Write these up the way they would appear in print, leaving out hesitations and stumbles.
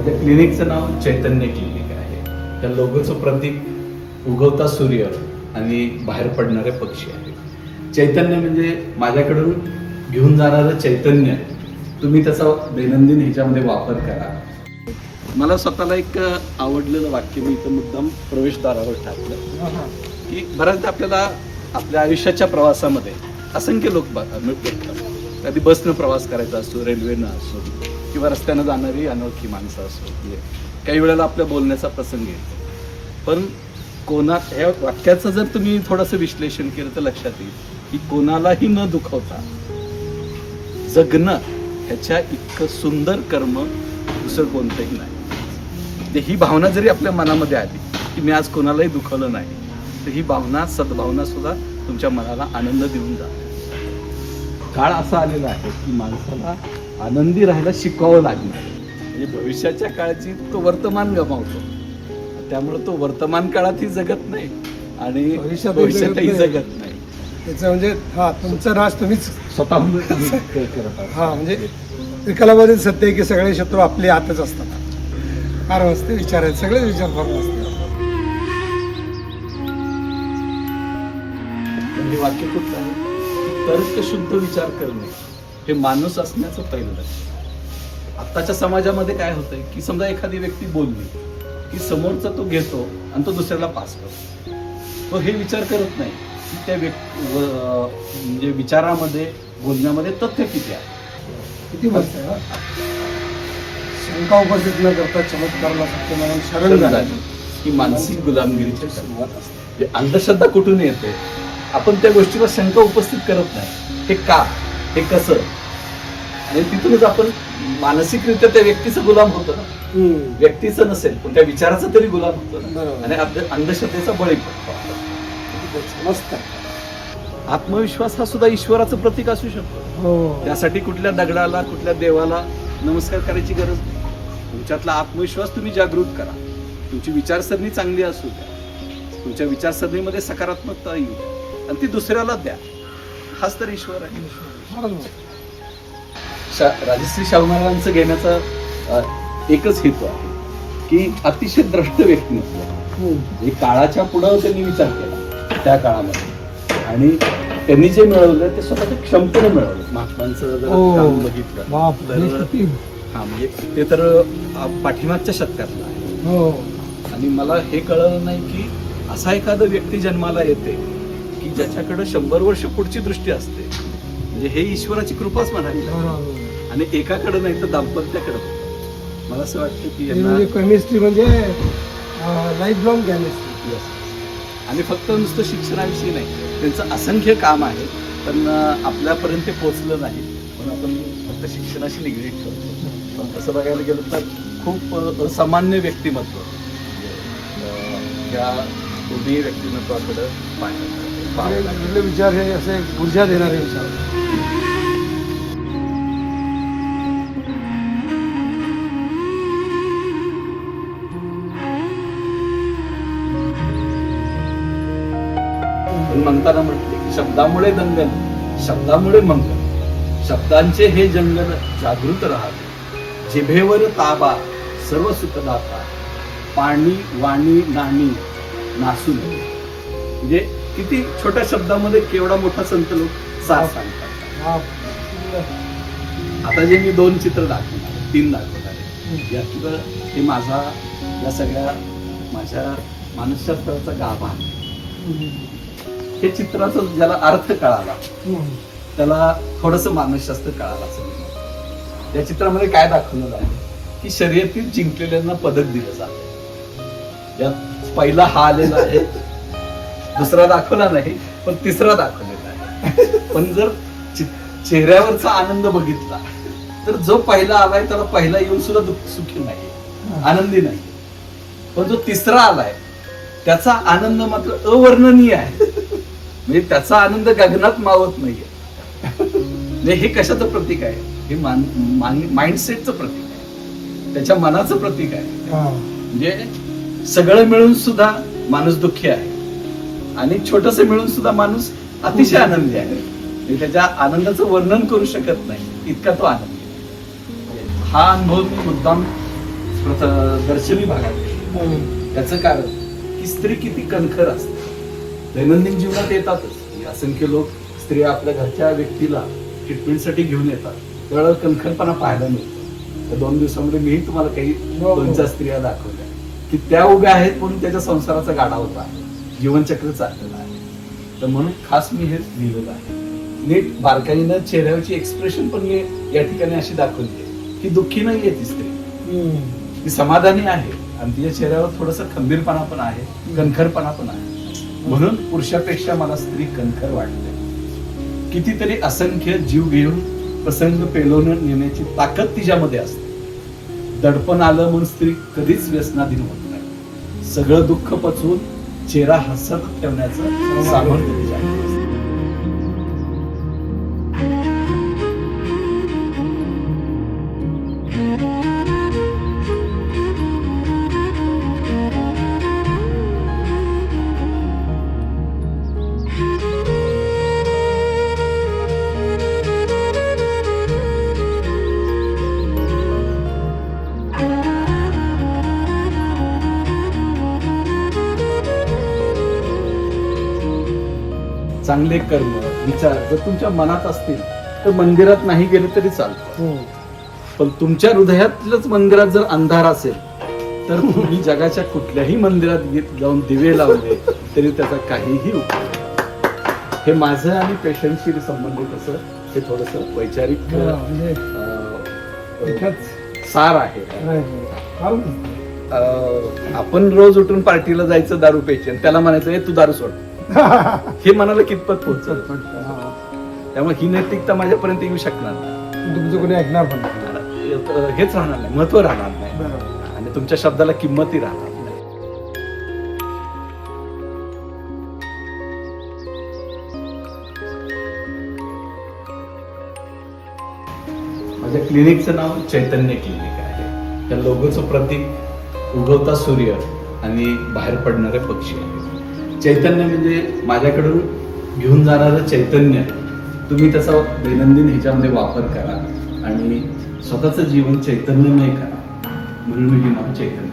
माझ्या क्लिनिकचं नाव चैतन्य क्लिनिक आहे. त्या लोगोचं प्रतीक उगवता सूर्य आणि बाहेर पडणारे पक्षी आहे. चैतन्य म्हणजे माझ्याकडून घेऊन जाणारं चैतन्य. तुम्ही त्याचा दैनंदिन ह्याच्यामध्ये वापर करा. मला स्वतःला एक आवडलेलं वाक्य मी इथं मुद्दाम प्रवेशद्वारावर टाकलं की बऱ्याचदा आपल्याला आपल्या आयुष्याच्या प्रवासामध्ये असंख्य लोक भेटतात. कधी बसनं प्रवास करायचा असतो, रेल्वेनं असो किंवा रस्त्यानं जाणारी अनोळखी माणसं असो. काही वेळेला आपल्या बोलण्याचा प्रसंग येतो. पण ह्या वाक्याचं जर तुम्ही थोडंसं विश्लेषण केलं तर लक्षात येईल की कोणालाही न दुखवता जगणं ह्याच्या इतकं सुंदर कर्म दुसरं कोणतंही नाही. ही भावना जरी आपल्या मनामध्ये आली की मी आज कोणालाही दुखवलं नाही, तर ही भावना, सद्भावना सुद्धा तुमच्या मनाला आनंद देऊन जाते. काळ असा आलेला आहे की माणसाला आनंदी राहायला शिकवावं लागणार. म्हणजे भविष्याच्या काळाची तो वर्तमान गमावतो. त्यामुळे तो वर्तमान काळातही जगत नाही आणि भविष्यातही जगत नाही. त्याचं म्हणजे तुमचा राज तुम्हीच स्वतःहून करत आहात. म्हणजे त्रिकालामध्ये सत्य आहे की सगळे शत्रू आपले आतच असतात. फार मस्त विचार आहेत, सगळेच विचार फार मस्त. म्हणजे वाक्य कुठलं आहे? तर्कशुद्ध विचार करणे हे माणूस असण्याचं पहिलं लक्षण. आत्ताच्या समाजामध्ये काय होतंय की समजा एखादी व्यक्ती बोलली की समोरचा तो घेतो आणि तो दुसऱ्याला पास करतो. तो हे विचार करत नाही की त्या म्हणजे विचारामध्ये, बोलण्यामध्ये तथ्य किती आहे. किती मस्त आहे. शंका उपस्थित न करता चमत्काराला सत्य म्हणून शरण झाली ही मानसिक गुलामगिरीची सुरुवात असते. अंधश्रद्धा कुठून येते? आपण त्या गोष्टीला शंका उपस्थित करत नाही. हे का, हे कसं, आणि तिथूनच आपण मानसिकरित्या त्या व्यक्तीचा गुलाम होतो ना. व्यक्तीचं नसेल पण त्या विचाराचा तरी गुलाम होतो ना. आणि अंधश्रद्धेचा बळी पडतो. मस्त. आत्मविश्वास हा सुद्धा ईश्वराचं प्रतीक असू शकतो. त्यासाठी कुठल्या दगडाला, कुठल्या देवाला नमस्कार करायची गरज नाही. तुमच्यातला आत्मविश्वास तुम्ही जागृत करा. तुमची विचारसरणी चांगली असू द्या. तुमच्या विचारसरणीमध्ये सकारात्मकता येऊ द्या आणि ती दुसऱ्याला द्या. हाच तर ईश्वर आहे. राजश्री शाहू महाराजांचं घेण्याचा एकच हेतू आहे की अतिशय द्रष्ट व्यक्तिमत्व. काळाच्या पुढं त्यांनी विचार केला त्या काळामध्ये आणि त्यांनी जे मिळवलं ते स्वतःच्या क्षमतेने मिळवलं. महात्मांचं जर काम बघितलं तर म्हणजे ते तर पाठीमागच्या शतकातलं आहे. आणि मला हे कळलं नाही की असा एखादा व्यक्ती जन्माला येते की ज्याच्याकडे 100 वर्ष पुढची दृष्टी असते. म्हणजे हे ईश्वराची कृपाच म्हणाली. आणि एकाकडे नाही तर दाम्पत्याकडे. मला असं वाटतं की केमिस्ट्री म्हणजे लाईफ लॉंग केमिस्ट्री. आणि फक्त नुसतं शिक्षणाविषयी नाही, त्यांचं असंख्य काम आहे पण आपल्यापर्यंत ते पोहोचलं नाही. पण आपण फक्त शिक्षणाशी निगडीत ठेवतो. पण तसं बघायला गेलं तर खूप असामान्य व्यक्तिमत्व या दोन्ही व्यक्तिमत्वाकडे पाहिजे. विचार हे असे ऊर्जा देणारे विचार. म्हणताना म्हटले की शब्दामुळे दंगल, शब्दामुळे मंगल, शब्दांचे हे जंगल जागृत राहावे. जिभेवर ताबा सर्व सुखदाता, पाणी वाणी नाणी नासून. म्हणजे किती छोट्या शब्दामध्ये केवढा मोठा संत लोक साथ सांगतात. आता जे मी 2 चित्र दाखवणार, 3 दाखवणार आहे, यातलं हे माझा या सगळ्या माझ्या मानसशास्त्राचा गाभा आहे. हे चित्राचा ज्याला अर्थ कळाला त्याला थोडस मानसशास्त्र कळालं असं. या चित्रामध्ये काय दाखवलं आहे की शर्यतीत जिंकलेल्यांना पदक दिलं जातं. यात पहिला हा आलेला आहे, दुसरा दाखवला नाही पण तिसरा दाखवलेला आहे. पण जर चेहऱ्यावरचा आनंद बघितला तर जो पहिला आलाय त्याला पहिला येऊन सुद्धा सुखी नाही, आनंदी नाही. पण जो तिसरा आलाय त्याचा आनंद मात्र अवर्णनीय आहे. म्हणजे त्याचा आनंद गगनात मावत नाहीये. म्हणजे हे कशाचं प्रतीक आहे? हे माइंडसेटचं प्रतीक आहे, त्याच्या मनाचं प्रतीक आहे. म्हणजे सगळं मिळून सुद्धा माणूस दुःखी आहे आणि छोटस मिळून सुद्धा माणूस अतिशय आनंदी आहे. त्याच्या आनंदाचं वर्णन करू शकत नाही इतका तो आनंदी आहे. हा अनुभव मी मुद्दाम दर्शनी भागात. त्याचं कारण की स्त्री किती कणखर असते. दैनंदिन जीवनात येतातच असंख्य लोक स्त्रिया आपल्या घरच्या व्यक्तीला ट्रीटमेंटसाठी घेऊन येतात, त्यावेळेला कणखरपणा पाहायला मिळतो. तर 2 दिवसामध्ये मीही तुम्हाला काही 2-4 स्त्रिया दाखवल्या की त्या उभ्या आहेत म्हणून त्याच्या संसाराचा गाडा होता, जीवनचक्र चाललेलं आहे. तर म्हणून खास मी हे लिहिलेलं आहे. नीट बारकाईनं चेहऱ्यावरची एक्सप्रेशन पण मी या ठिकाणी अशी दाखवली आहे की दुःखी नाहीये ती स्त्री, ती समाधानी आहे आणि तिच्या चेहऱ्यावर थोडस खंबीरपणा पण आहे, कणखरपणा पण आहे. म्हणून पुरुषापेक्षा मला स्त्री कणखर वाटते. कितीतरी असंख्य जीव घेऊन प्रसंग पेलवून नेण्याची ताकद तिच्यामध्ये असते. दडपण आलं म्हणून स्त्री कधीच व्यसनाधीन होत नाही. सगळं दुःख पचवून चेहरा हसत ठेवण्याचं सामर्थ्य तिच्याकडे असतं. चांगले कर्म विचार जर तुमच्या मनात असतील तर मंदिरात नाही गेले तरी चालतं. पण तुमच्या हृदयातलंच मंदिरात जर अंधार असेल तर तुम्ही जगाच्या कुठल्याही मंदिरात जाऊन दिवे लावले तरी त्याचा काहीही उपयोग नाही. हे माझं आणि पेशंटशी संबंधित असं हे थोडस वैचारिक सार आहे. आपण रोज उठून पार्टीला जायचं दारू प्यायची आणि त्याला म्हणायचं हे तू दारू सोड, हे मनाला कितपत पोहोचल. त्यामुळे ही नैतिकता माझ्यापर्यंत येऊ शकणार नाही. तुमचं कोणी ऐकणार पण नाही. हेच राहणार नाही, महत्व राहणार नाही आणि तुमच्या शब्दाला किंमतही राहणार नाही. माझ्या क्लिनिकचं नाव चैतन्य क्लिनिक आहे. त्या लोगोचं प्रतीक उगवता सूर्य आणि बाहेर पडणारे पक्षी आहे. चैतन्य म्हणजे माझ्याकडून घेऊन जाणारं चैतन्य. तुम्ही त्याचा दैनंदिन ह्याच्यामध्ये वापर करा आणि स्वतःचं जीवन चैतन्यमय करा, म्हणून मी हे नाव चैतन्य.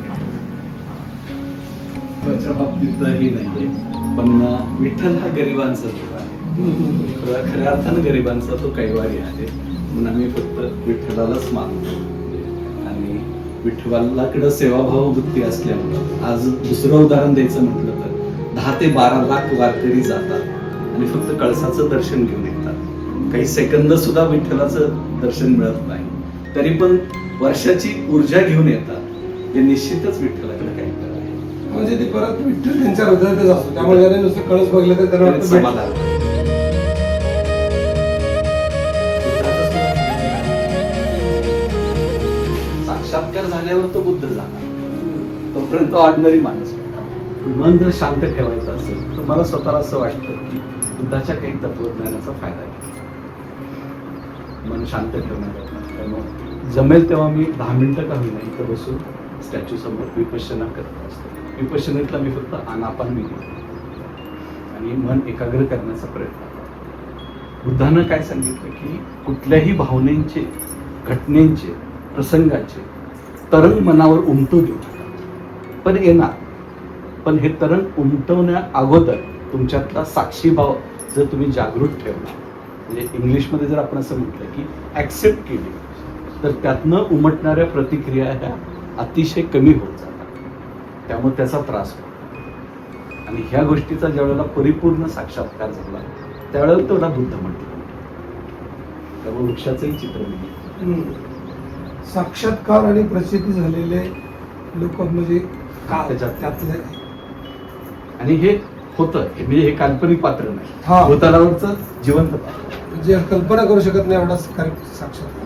त्याच्या बाबतीतही नाहीये, पण विठ्ठल हा गरिबांचा देव आहे. खऱ्या अर्थानं गरिबांचा तो कैवारी आहे. म्हणून आम्ही फक्त विठ्ठलालाच मानतो आणि विठ्ठलाकडे सेवाभाव वृत्ती असल्यामुळं आज दुसरं उदाहरण द्यायचं म्हटलं तर 10 ते 12 लाख वारकरी जातात आणि फक्त कळसाचं दर्शन घेऊन येतात. काही सेकंद सुद्धा विठ्ठलाचं दर्शन मिळत नाही, तरी पण वर्षाची ऊर्जा घेऊन येतात. हे निश्चितच विठ्ठलाकडे काही आहे. म्हणजे ते परत विठ्ठल त्यांच्या हृदयातच असतो. त्यामुळे जरी नुसतं कळस बघलं तर त्यांना समाधान. साक्षात्कार झाल्यावर तो बुद्ध झाला, तोपर्यंत ऑर्डिनरी माणूस. मन जर शांत ठेवायचं असेल तर मला स्वतःला असं वाटतं की बुद्धाच्या काही तत्वज्ञानाचा फायदा घ्यायचा. मन शांत ठेवण्याचा जमेल तेव्हा मी 10 मिनिटं का होईना इथं बसून स्टॅच्यू समोर विपश्यना करत असतो. विपश्यनेतला मी फक्त आनापान घेतो आणि मन एकाग्र करण्याचा प्रयत्न करतो. बुद्धानं काय सांगितलं की कुठल्याही भावनेंचे, घटनेंचे, प्रसंगाचे तरंग मनावर उमटू देऊ नका, पण येणार. पण हे तरंग उमटवण्या अगोदर तुमच्यातला साक्षीभाव जर तुम्ही जागृत ठेवला, म्हणजे इंग्लिशमध्ये जर आपण असं म्हटलं की ऍक्सेप्ट केली, तर त्यातनं उमटणाऱ्या प्रतिक्रिया ह्या अतिशय कमी होत जातात. त्यामुळे त्याचा त्रास होतो. आणि ह्या गोष्टीचा ज्यावेळेला परिपूर्ण साक्षात्कार झाला त्यावेळेला तेवढा बुद्ध म्हटलं. त्यामुळे वृक्षाचंही चित्र मी साक्षात्कार आणि प्रसिद्धी झालेले लोक म्हणजे त्यातले. आणि हे होतं, म्हणजे हे काल्पनिक पात्र नाही, हा. भूतलावरचं जिवंत पात्र. जे कल्पना करू शकत नाही एवढा साक्षात्कार.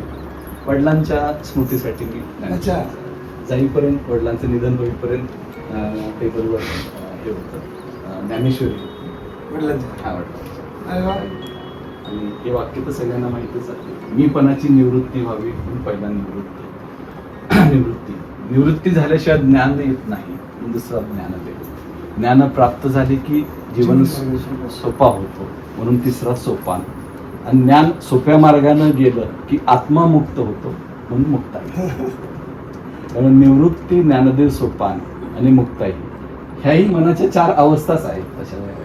वडिलांच्या स्मृतीसाठी मी अच्छा. जाईपर्यंत, वडिलांचं निधन होईपर्यंत टेबलवर हे होतं ज्ञानेश्वरी वडिलांच्या. हा, वडिलांचं. अरे वा. आणि हे वाक्य तर सगळ्यांना माहितीच आहे, मीपणाची निवृत्ती व्हावी म्हणून पहिला निवृत्ती झाल्याशिवाय ज्ञान येत नाही, दुसरा ज्ञान देतो. ज्ञान प्राप्त झाले की जीवन सोपा होतो, म्हणून तिसरा सोपान. आणि ज्ञान सोप्या मार्गाने गेलं की आत्मा मुक्त होतो, म्हणून मुक्ता. कारण निवृत्ती, ज्ञानदेव सोपान आणि मुक्ताई ह्याही मनाच्या 4 अवस्थाच आहेत अशा वेळेला.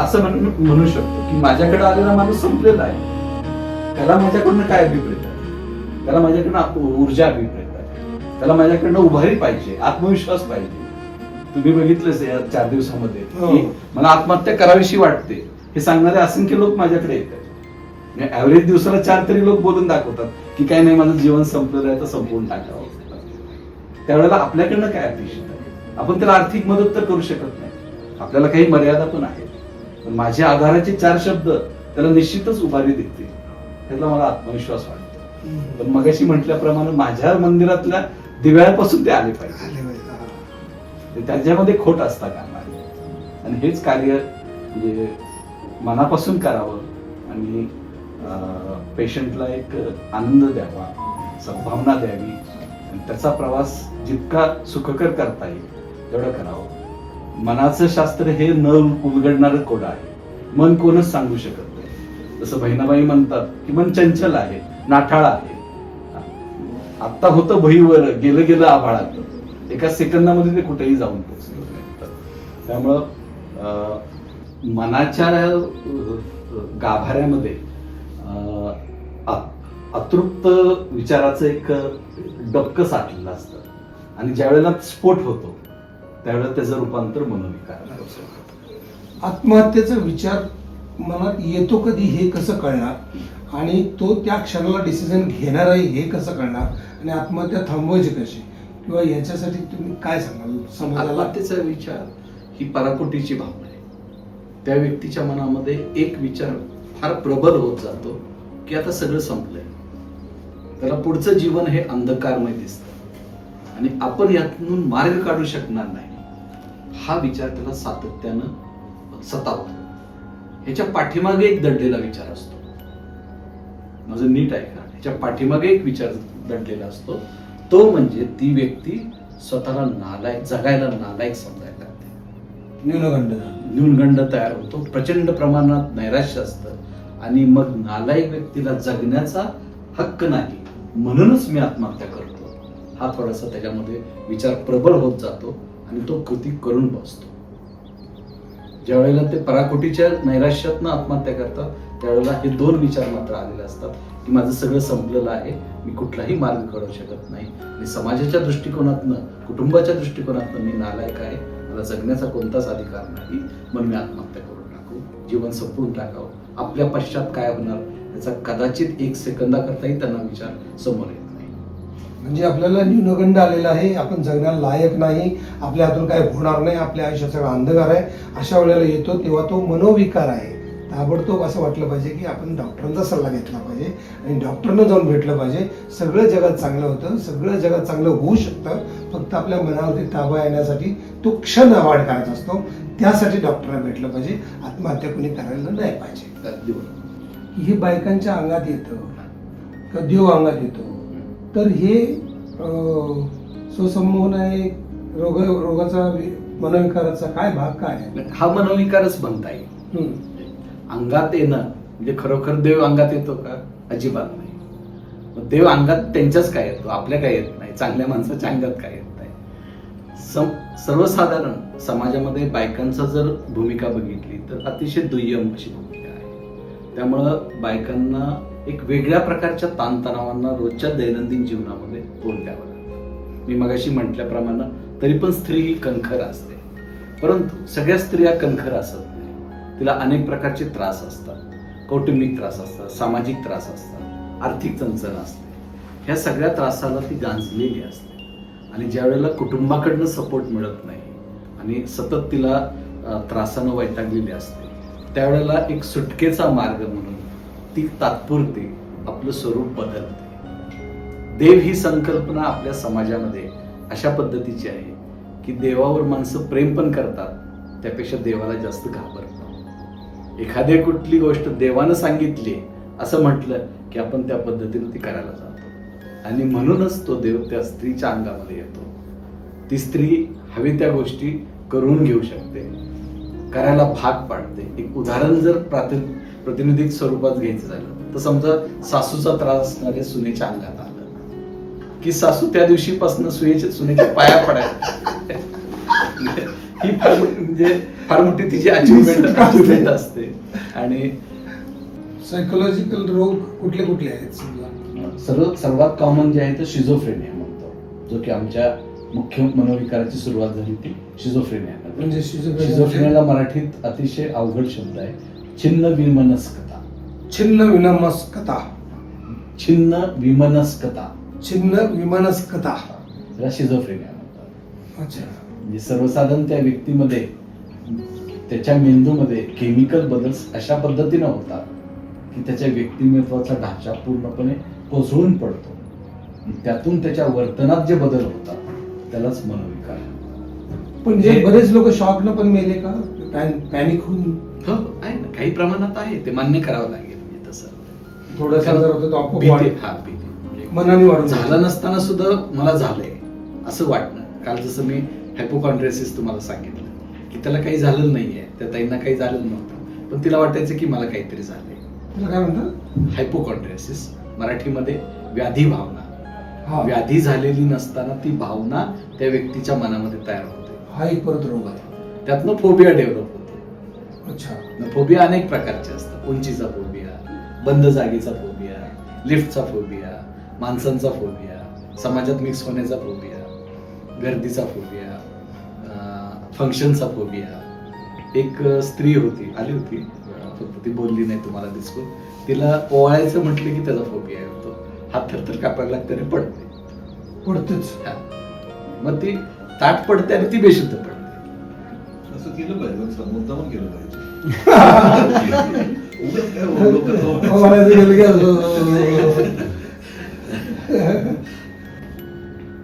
असं म्हणू शकतो की माझ्याकडे आलेला माणूस संपलेला आहे, त्याला माझ्याकडनं काय अभिप्रेत आहे, त्याला माझ्याकडनं ऊर्जा अभिप्रेत आहे, त्याला माझ्याकडनं उभारी पाहिजे, आत्मविश्वास पाहिजे. तुम्ही बघितलंच या 4 दिवसामध्ये की मला आत्महत्या करावीशी वाटते हे सांगणारे असंख्य लोक माझ्याकडे येतात. ऍव्हरेज दिवसाला 4 तरी लोक बोलून दाखवतात की काय नाही, माझं जीवन संपलेलं आहे तर संपवून टाकावं. त्यावेळेला आपल्याकडनं काय अपेक्षित आहे? आपण त्याला आर्थिक मदत तर करू शकत नाही, आपल्याला काही मर्यादा पण आहेत. पण माझ्या आधाराचे 4 शब्द त्याला निश्चितच उभारी देतील, त्याला मला आत्मविश्वास वाटतो. पण मगाशी म्हटल्याप्रमाणे माझ्या मंदिरातल्या दिव्यापासून ते आले पाहिजे, त्याच्यामध्ये खोट असता कामा नये. आणि हेच कार्य म्हणजे मनापासून करावं आणि पेशंटला एक आनंद द्यावा, सद्भावना द्यावी आणि त्याचा प्रवास जितका सुखकर करता येईल तेवढं करावं. मनाचं शास्त्र हे न उलगडणारं कोड आहे, मन कोणच सांगू शकत नाही. जसं बहिणाबाई म्हणतात की मन चंचल आहे, नाठाळ आहे. आत्ता होतं भुईवर, गेलं गेलं आभाळात, एका सेकंदामध्ये ते कुठेही जाऊन पोहोचलं. त्यामुळं मनाच्या गाभाऱ्यामध्ये अतृप्त विचाराचं एक डबकं साठलेलं असतं आणि ज्या वेळेला स्फोट होतो त्यावेळेला त्याचं रूपांतर मनोविकारात होतं. आत्महत्येचा विचार मनात येतो कधी हे कसं कळणार आणि तो त्या क्षणाला डिसिजन घेणार आहे हे कसं कळणार आणि आत्महत्या थांबवायची कशी किंवा याच्यासाठी तुम्ही काय सांगाल समाजाला? आत्महत्येचा विचार ही पराकोटीची भावना आहे. त्या व्यक्तीच्या मनामध्ये एक विचार फार प्रबल होत जातो की आता सगळं संपलंय, त्याला पुढचं जीवन हे अंधकारमय दिसतं आणि आपण यातून मार्ग काढू शकणार नाही हा विचार त्याला सातत्यानं सतावतो. ह्याच्या पाठीमागे एक दडलेला विचार असतो. माझं नीट ऐका, ह्याच्या पाठीमागे एक विचार दडलेला असतो, तो म्हणजे ती व्यक्ती स्वतःला नालायक, जगायला नालायक समजायला लागते. न्यूनगंड तयार होतो, प्रचंड प्रमाणात नैराश्य असतं आणि मग नालायक व्यक्तीला जगण्याचा हक्क नाही म्हणूनच मी आत्महत्या करतो हा थोडासा त्याच्यामध्ये विचार प्रबळ होत जातो आणि तो कृती करून बसतो. ज्या वेळेला ते पराकोटीच्या नैराश्यातनं आत्महत्या करतात त्यावेळेला हे 2 विचार मात्र आलेले असतात की माझं सगळं संपलेलं आहे, मी कुठलाही मार्ग काढू शकत नाही आणि समाजाच्या दृष्टिकोनातनं, कुटुंबाच्या दृष्टिकोनातनं मी नालायक आहे, मला जगण्याचा कोणताच अधिकार नाही, म्हणून मी आत्महत्या करून टाकू, जीवन संपवून टाकावं. आपल्या पश्चात काय होणार याचा कदाचित 1 सेकंदाकरताही त्यांना विचार समोर येत नाही. म्हणजे आपल्याला न्यूनगंड आलेला आहे, आपण जगण्याला लायक नाही, आपल्या हातून काय होणार नाही, आपल्या आयुष्यात सगळा अंधकार आहे, अशा वेळेला येतो तेव्हा तो मनोविकार आहे. ताबडतोब असं वाटलं पाहिजे की आपण डॉक्टरांचा सल्ला घेतला पाहिजे आणि डॉक्टरनं जाऊन भेटलं पाहिजे. सगळं जगात चांगलं होतं, सगळं जगात चांगलं होऊ शकतं, फक्त आपल्या मनावरती ताबा येण्यासाठी तो क्षण अवॉइड करायचा असतो. त्यासाठी डॉक्टरला भेटलं पाहिजे, आत्महत्या कोणी करायला नाही पाहिजे. हे बायकांच्या अंगात येतं किंवा देव अंगात येतो, तर हे स्वसंमोहन आहे, रोगाचा मनोविकाराचा काय भाग काय आहे? हा मनोविकारच म्हणता येईल. अंगात येणं म्हणजे खरोखर देव अंगात येतो का? अजिबात नाही. मग देव अंगात त्यांच्याच काय येतो, आपल्या काय येत नाही, चांगल्या माणसाच्या अंगात काय येत नाही. सर्वसाधारण समाजामध्ये बायकांचा जर भूमिका बघितली तर अतिशय दुय्यम अशी भूमिका आहे. त्यामुळं बायकांना एक वेगळ्या प्रकारच्या ताणतणावांना रोजच्या दैनंदिन जीवनामध्ये तोंड द्यावं लागतं. मी मगाशी म्हटल्याप्रमाणे तरी पण स्त्री ही कणखर असते, परंतु सगळ्या स्त्रिया कणखर असत नाही. तिला अनेक प्रकारचे त्रास असतात, कौटुंबिक त्रास असतात, सामाजिक त्रास असतात, आर्थिक चणचण असते. ह्या सगळ्या त्रासाला ती गांजलेली असते आणि ज्या वेळेला कुटुंबाकडनं सपोर्ट मिळत नाही आणि सतत तिला त्रासानं वैतागलेली असते त्यावेळेला एक सुटकेचा मार्ग म्हणून ती तात्पुरती आपलं स्वरूप बदलते. देव ही संकल्पना आपल्या समाजामध्ये अशा पद्धतीची आहे की देवावर माणसं प्रेम पण करतात, त्यापेक्षा देवाला जास्त घाबरतात. एखादी कुठली गोष्ट देवानं सांगितली असं म्हटलं की आपण त्या पद्धतीने ती करायला जातो आणि म्हणूनच तो देव त्या स्त्रीच्या अंगामध्ये येतो. ती स्त्री हवी त्या गोष्टी करून घेऊ शकते, करायला भाग पाडते. एक उदाहरण जर प्रातिनिधिक स्वरूपात घ्यायचं झालं तर समजा सासूचा त्रास असणारे सुनेच्या अंगात आलं की सासू त्या दिवशीपासून सुनेच्या पाया पडायला ही फार मोठी तिची अचिव्हमेंट असते. आणि सायकोलॉजिकल रोग कुठले कुठले आहेत समजा? सर्वात कॉमन जे आहे ते शिझोफ्रेनिया म्हणतो, जो की आमच्या मुख्य मनोविकाराची सुरुवात झाली ती शिझोफ्रेनिया. म्हणजे शिझोफ्रेनियाला मराठीत अतिशय अवघड शब्द आहे, छिन्न विमनस्कता. छिन्न विमनस्कता. छिन्न विमनस्कता. छिन्न विमनस्कता. त्याला शिझोफ्रेनिया म्हणतात. अच्छा. म्हणजे सर्वसाधारण त्या व्यक्तीमध्ये त्याच्या मेंदूमध्ये केमिकल बदल अशा पद्धतीने होतात की त्याच्या व्यक्तिमत्वाचा ढाचा पूर्णपणे कोसळून पडतो. त्यातून त्याच्या वर्तनात जे बदल होतात त्यालाच मनोविकार. पण हे बरेच लोक शॉकनं पण मेले का, पॅनिक होऊन? हो आहे ना, काही प्रमाणात आहे, ते मान्य करावं लागेल. म्हणजे तसं थोडंसं जर होतं तर आपोआप भीती मनाने वाढून झालं नसताना सुद्धा मला झालंय असं वाटणं. काल जसं मी हायपोकॉन्ड्रियासिस तुम्हाला सांगितलं की त्याला काही झालेलं नाहीये, त्या ताईंना काही झालेलं नव्हतं, पण तिला वाटायचं की मला काहीतरी झालंय. तुला काय म्हणतात? हायपोकॉन्ड्रियासिस, मराठीमध्ये व्याधी भावना. हा. व्याधी झालेली नसताना ती भावना त्या व्यक्तीच्या मनामध्ये तयार होते. हा एक परत रोग आहे. त्यातनं फोबिया डेव्हलप होतो. अच्छा. फोबिया अनेक प्रकारचे असतात. उंचीचा फोबिया, बंद जागेचा फोबिया, लिफ्टचा फोबिया, माणसांचा फोबिया, समाजात मिक्स होण्याचा फोबिया, गर्दीचा फोबिया, फंक्शनचा फोबिया. एक स्त्री होती, आली होती, फक्त ती बोलली नाही तुम्हाला दिसतो, तिला ओवाळायचं म्हटलं की त्याचा फोबिया होतो, हात थरथर कापायला लागते आणि पडतेच. मग ती ताट पडते आणि ती बेशुद्ध पडते. असं केलं पाहिजे, मुद्दाम केलं पाहिजे. उगाच काय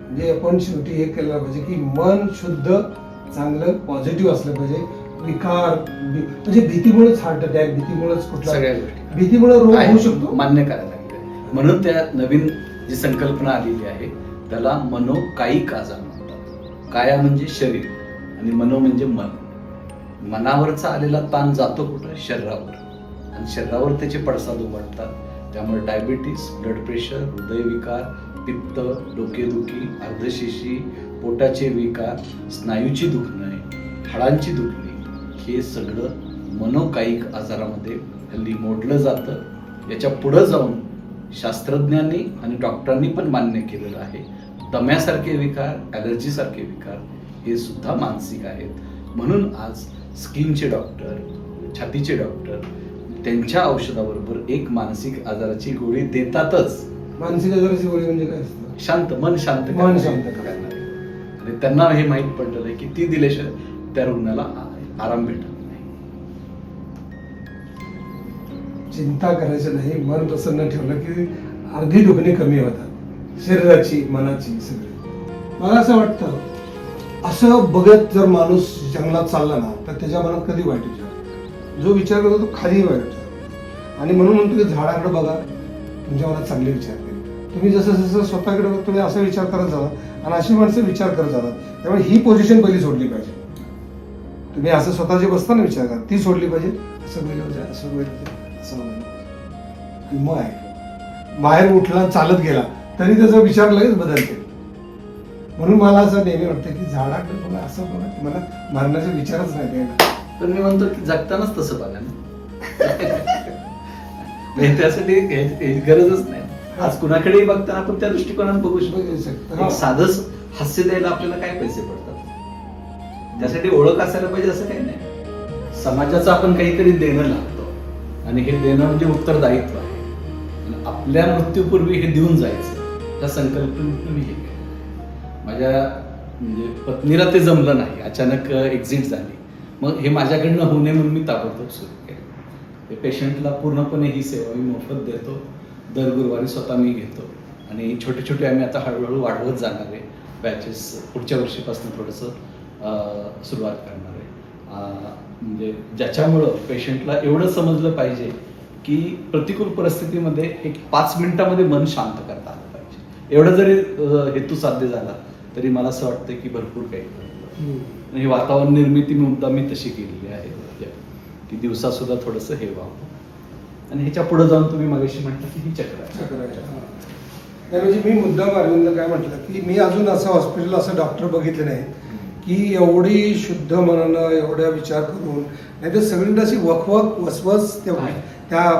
म्हणजे आपण शेवटी हे केलं पाहिजे की मन शुद्ध, चांगलं, पॉझिटिव्ह असलं पाहिजे. विकार म्हणजे भीतीमुळेच हार्ट अटॅक, भीतीमुळेच कुठला, सगळ्या गोष्टी भीतीमुळे रोग होऊ शकतो. मान्य करायला लागेल. म्हणून त्या नवीन जी संकल्पना आलेली आहे त्याला मनोकायिक आजार म्हणतात. काया म्हणजे शरीर आणि मनो म्हणजे मन. मनावरचा आलेला ताण जातो कुठं? शरीरावर, आणि शरीरावर त्याचे पडसाद उमटतात. त्यामुळे डायबिटीस, ब्लड प्रेशर, हृदयविकार, पित्त, डोकेदुखी, अर्धशिशी, पोटाचे विकार, स्नायूची दुखणे, हाडांची दुखणे, हे सगळं मनोकायिक आजारामध्ये हल्ली मोडलं जातं. याच्या पुढं जाऊन शास्त्रज्ञांनी आणि डॉक्टरांनी पण मान्य केलेलं आहे, दम्यासारखे विकार, ॲलर्जीसारखे विकार हे सुद्धा मानसिक आहेत. म्हणून आज स्किनचे डॉक्टर, छातीचे डॉक्टर त्यांच्या औषधाबरोबर एक मानसिक आजाराची गोळी देतातच. मानसिक आजाराची गोळी म्हणजे काय असतं? शांत मन शांत मन शांत करणारी. आणि त्यांना हे माहीत पडलेलं आहे की ती दिल्याशिवाय त्या रुग्णाला आराम भेटत नाही. चिंता करायची नाही, मन प्रसन्न ठेवलं की अर्धी दुखणी कमी होतात, शरीराची, मनाची, सगळी. मला असं वाटतं, असं बघत जर माणूस जंगलात चालला ना तर त्याच्या मनात कधी वाईट विचार, जो विचार करतो तो खाली वाईट विचार. आणि म्हणून म्हणतो की झाडाकडे बघा, तुमच्या मनात चांगले विचार करेल. तुम्ही जसं जसं स्वतःकडे बघतो तुम्ही असं विचार करत जाता आणि अशी माणसं विचार करत जातात. त्यामुळे ही पोझिशन पहिली सोडली पाहिजे. तुम्ही असं स्वतःचे बसताना विचार करा, ती सोडली पाहिजे. असं गेलं पाहिजे, असं गेलं, असं आणि मग आहे बाहेर उठला, चालत गेला तरी त्याचा विचार लगेच बदलते. म्हणून मला असं नेहमी वाटतं की झाडाकडे बघा, असं बघा, तुम्हाला मरण्याचा विचारच नाही द्यायला. पण मी म्हणतो की जगतानाच तसं बघा ना. त्यासाठी गरजच नाही. आज कुणाकडेही बघताना आपण त्या दृष्टिकोनात बघू शकतो. एक साधंच हास्य द्यायला आपल्याला काय पैसे पडतात? त्यासाठी ओळख असायला पाहिजे असं काही नाही. समाजाचं आपण काहीतरी देणं लागतो आणि हे देणं म्हणजे उत्तरदायित्व आहे. आपल्या मृत्यूपूर्वी हे देऊन जायचं, त्या संकल्पनेतून मी हे केलं. माझ्या म्हणजे पत्नीला ते जमलं नाही, अचानक एक्झिट झाली. मग हे माझ्याकडनं होऊ नये म्हणून मी ताबडतोब सुरू केलं. ते पेशंटला पूर्णपणे ही सेवा मी मोफत देतो. दर गुरुवारी स्वतः मी घेतो आणि छोटे छोटे आम्ही आता हळूहळू वाढवत जाणार आहे. बॅचेस पुढच्या वर्षीपासून थोडंसं सुरुवात करणार आहे. म्हणजे ज्याच्यामुळं पेशंटला एवढं समजलं पाहिजे की प्रतिकूल परिस्थितीमध्ये एक 5 मिनिटामध्ये मन शांत करता आलं पाहिजे. एवढं जरी हेतू साध्य झाला तरी मला असं वाटतं की भरपूर काही ही वातावरण निर्मिती मुद्दा मी तशी केलेली आहे की दिवसा सुद्धा थोडंसं हे व्हावं. आणि ह्याच्या पुढे जाऊन तुम्ही मगाशी म्हटलं की ही चक्र आहे. चक्राच्या, हा. नाही म्हणजे मी मुद्दाम अरविंद काय म्हटलं की मी अजून असं हॉस्पिटल असं डॉक्टर बघितले नाही की एवढी शुद्ध मनानं एवढ्या विचार करून नाही तर सगळीकडे अशी वखवख वसवस त्या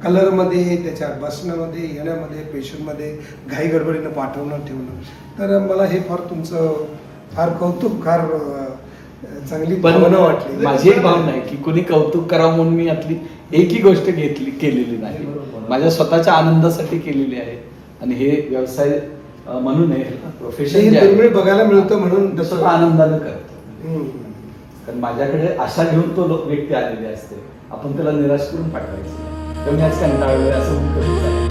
कलरमध्ये त्याच्या बसण्यामध्ये येण्यामध्ये पेशंटमध्ये घाई गडबडीनं पाठवणं ठेवणं. तर मला हे फार तुमचं फार कौतुक फार चांगली पण भावना वाटली. माझी एक भावना आहे की कोणी कौतुक करावं म्हणून मी यातली एकही गोष्ट केलेली नाही. माझ्या स्वतःच्या आनंदासाठी केलेली आहे आणि हे व्यवसाय म्हणून आहे प्रोफेशन हे दुर्मिळ बघायला मिळतं म्हणून स्वतः तसं आनंदानं करतो. हम्म. कारण माझ्याकडे आशा घेऊन तो व्यक्ती आलेली असते, आपण त्याला निराश करून पाठवायचं तर मी आज कंटाळलोय असं कधीच नाही.